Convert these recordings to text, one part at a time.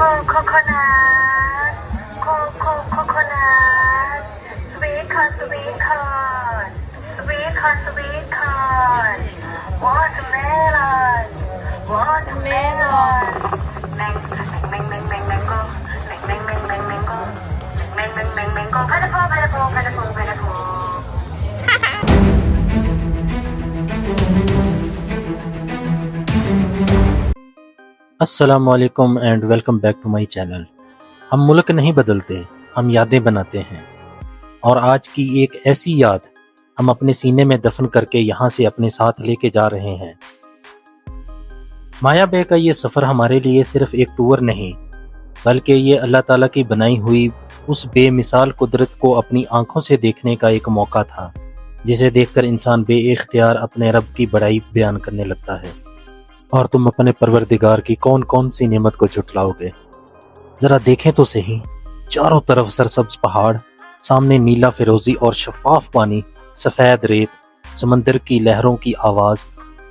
coconut, coconut, sweet corn, sweet corn, watermelon, mango, pineapple. अस्सलाम वालेकुम and welcome back to my channel. हम मुल्क नहीं बदलते, हम यादें बनाते हैं। और आज की एक ऐसी याद हम अपने सीने में दफन करके यहाँ से अपने साथ लेके जा रहे हैं। माया बे का ये सफ़र हमारे लिए सिर्फ एक टूर नहीं, बल्कि ये अल्लाह ताला की बनाई हुई उस बेमिसाल कुदरत को अपनी आंखों से देखने का एक मौका था, जिसे देखकर इंसान बेइख्तियार अपने रब की बड़ाई बयान करने लगता है। और तुम अपने परवरदिगार की कौन कौन सी नेमत को झुटलाओगे? ज़रा देखें तो सही, चारों तरफ सरसब्ज पहाड़, सामने नीला फिरोजी और शफाफ पानी, सफ़ेद रेत, समंदर की लहरों की आवाज़,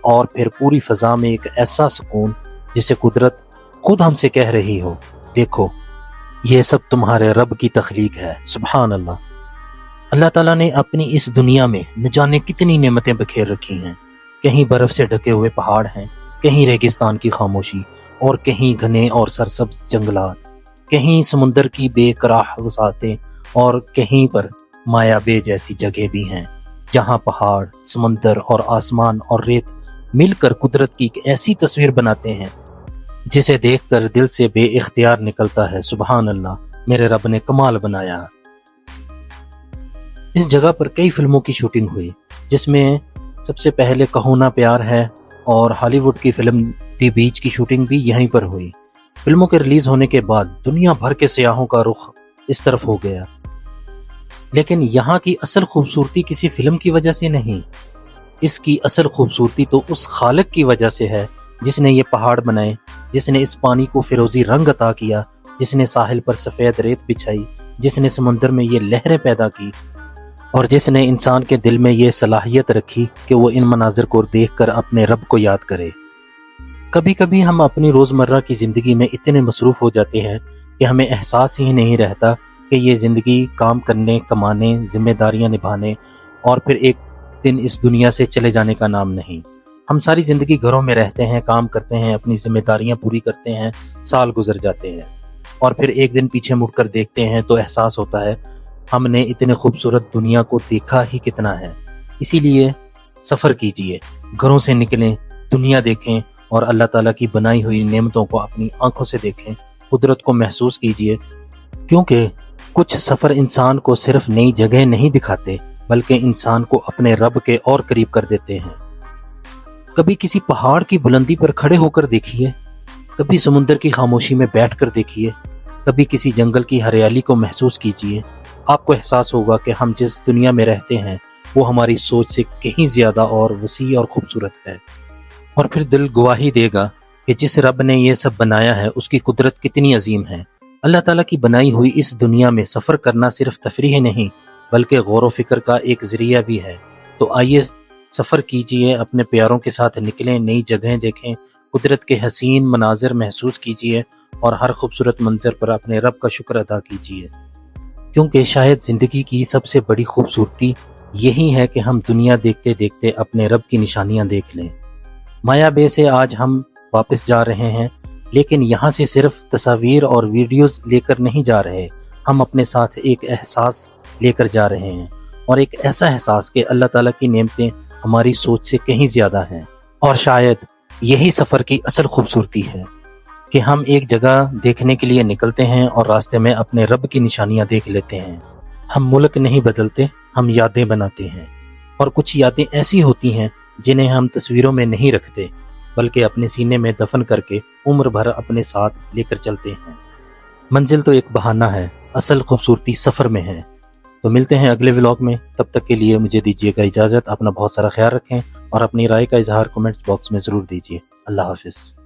और फिर पूरी फ़ज़ा में एक ऐसा सुकून जिसे कुदरत खुद हमसे कह रही हो, देखो ये सब तुम्हारे रब की तख्लीक है। सुभान अल्लाह। अल्लाह ताला ने अपनी इस दुनिया में न जाने कितनी नेमतें बखेर रखी हैं। कहीं बर्फ़ से ढके हुए पहाड़ हैं, कहीं रेगिस्तान की खामोशी, और कहीं घने और सरसब्ज जंगलात, कहीं समुंदर की बेकराह वसातें, और कहीं पर माया बे जैसी जगह भी हैं, जहां पहाड़, समंदर और आसमान और रेत मिलकर कुदरत की एक ऐसी तस्वीर बनाते हैं जिसे देखकर दिल से बेइख्तियार निकलता है, सुभान अल्लाह, मेरे रब ने कमाल बनाया। इस जगह पर कई फिल्मों की शूटिंग हुई, जिसमें सबसे पहले कहो ना प्यार है, और हॉलीवुड की फिल्म दी बीच की शूटिंग भी यहीं पर हुई। फिल्मों के रिलीज होने के बाद दुनिया भर के सियाहों का रुख इस तरफ हो गया, लेकिन यहाँ की असल खूबसूरती किसी फिल्म की वजह से नहीं, इसकी असल खूबसूरती तो उस खालिक की वजह से है जिसने ये पहाड़ बनाए, जिसने इस पानी को फिरोजी रंग अता किया, जिसने साहिल पर सफ़ेद रेत बिछाई, जिसने समुंदर में ये लहरें पैदा की, और जिसने इंसान के दिल में ये सलाहियत रखी कि वो इन मनाजिर को देखकर अपने रब को याद करे। कभी कभी हम अपनी रोज़मर्रा की ज़िंदगी में इतने मसरूफ़ हो जाते हैं कि हमें एहसास ही नहीं रहता कि ये ज़िंदगी काम करने, कमाने, जिम्मेदारियां निभाने और फिर एक दिन इस दुनिया से चले जाने का नाम नहीं। हम सारी ज़िंदगी घरों में रहते हैं, काम करते हैं, अपनी जिम्मेदारियां पूरी करते हैं, साल गुजर जाते हैं, और फिर एक दिन पीछे मुड़कर देखते हैं तो एहसास होता है हमने इतने खूबसूरत दुनिया को देखा ही कितना है। इसीलिए सफ़र कीजिए, घरों से निकलें, दुनिया देखें और अल्लाह ताला की बनाई हुई नेमतों को अपनी आंखों से देखें, कुदरत को महसूस कीजिए, क्योंकि कुछ सफ़र इंसान को सिर्फ नई जगह नहीं दिखाते, बल्कि इंसान को अपने रब के और करीब कर देते हैं। कभी किसी पहाड़ की बुलंदी पर खड़े होकर देखिए, कभी समुंदर की खामोशी में बैठकर देखिए, कभी किसी जंगल की हरियाली को महसूस कीजिए। आपको एहसास होगा कि हम जिस दुनिया में रहते हैं वो हमारी सोच से कहीं ज़्यादा और वसी और खूबसूरत है, और फिर दिल गवाही देगा कि जिस रब ने ये सब बनाया है उसकी कुदरत कितनी अजीम है। अल्लाह ताला की बनाई हुई इस दुनिया में सफ़र करना सिर्फ तफरीह नहीं, बल्कि गौर व फिक्र का एक ज़रिया भी है। तो आइए सफ़र कीजिए, अपने प्यारों के साथ निकलें, नई जगहें देखें, कुदरत के हसीन मनाजिर महसूस कीजिए, और हर खूबसूरत मंजर पर अपने रब का शुक्र अदा कीजिए, क्योंकि शायद ज़िंदगी की सबसे बड़ी खूबसूरती यही है कि हम दुनिया देखते देखते अपने रब की निशानियां देख लें। माया बे से आज हम वापस जा रहे हैं, लेकिन यहाँ से सिर्फ तस्वीर और वीडियोस लेकर नहीं जा रहे, हम अपने साथ एक एहसास लेकर जा रहे हैं, और एक ऐसा एहसास कि अल्लाह ताला की नेमतें हमारी सोच से कहीं ज़्यादा हैं। और शायद यही सफ़र की असल खूबसूरती है कि हम एक जगह देखने के लिए निकलते हैं और रास्ते में अपने रब की निशानियां देख लेते हैं। हम मुल्क नहीं बदलते, हम यादें बनाते हैं, और कुछ यादें ऐसी होती हैं जिन्हें हम तस्वीरों में नहीं रखते, बल्कि अपने सीने में दफन करके उम्र भर अपने साथ लेकर चलते हैं। मंजिल तो एक बहाना है, असल खूबसूरती सफ़र में है। तो मिलते हैं अगले व्लॉग में, तब तक के लिए मुझे दीजिएगा इजाज़त। अपना बहुत सारा ख्याल रखें और अपनी राय का इजहार कमेंट्स बॉक्स में ज़रूर दीजिए। अल्लाह हाफिज़।